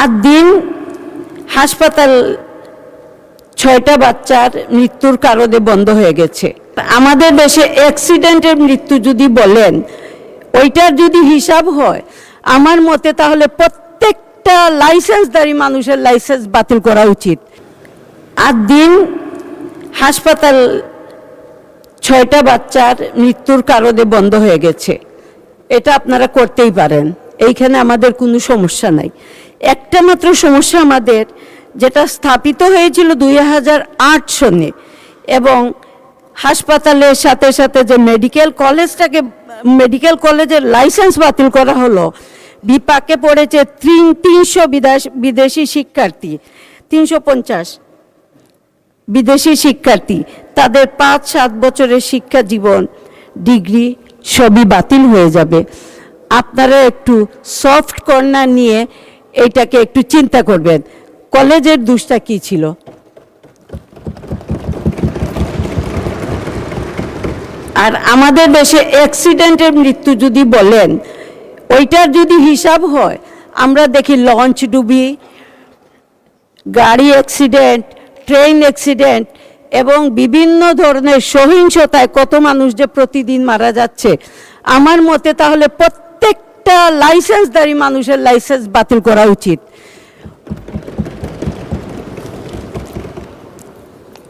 8 দিন হাসপাতাল 6টা বাচ্চার মৃত্যুর কারণে বন্ধ হয়ে গেছে। আমাদের দেশে অ্যাক্সিডেন্টের মৃত্যু যদি বলেন, ওইটার যদি হিসাব হয় আমার মতে, তাহলে প্রত্যেকটা লাইসেন্সধারী মানুষের লাইসেন্স বাতিল করা উচিত। 8 দিন হাসপাতাল 6টা বাচ্চার মৃত্যুর কারণে বন্ধ হয়ে গেছে, এটা আপনারা করতেই পারেন, এইখানে আমাদের কোনো সমস্যা নাই। একটা মাত্র সমস্যা আমাদের, যেটা স্থাপিত হয়েছিল 2008 সনে, এবং হাসপাতালের সাথে সাথে যে মেডিকেল কলেজের লাইসেন্স বাতিল করা হলো, বিপাকে পড়েছে 300 বিদেশি শিক্ষার্থী, 350 বিদেশি শিক্ষার্থী, তাদের 5-7 বছরের শিক্ষা জীবন, ডিগ্রি সবই বাতিল হয়ে যাবে। আপনারা একটু সফট কর্নার নিয়ে এইটাকে একটু চিন্তা করবেন, কলেজের দোষটা কি ছিল? আর আমাদের দেশে অ্যাক্সিডেন্টের মৃত্যু যদি বলেন, ওইটার যদি হিসাব হয়, আমরা দেখি লঞ্চ ডুবি, গাড়ি অ্যাক্সিডেন্ট, ট্রেন অ্যাক্সিডেন্ট এবং বিভিন্ন ধরনের সহিংসতায় কত মানুষ যে প্রতিদিন মারা যাচ্ছে। আমার মতে তাহলে প্রত্যেকটা লাইসেন্সধারী মানুষের লাইসেন্স বাতিল করা উচিত।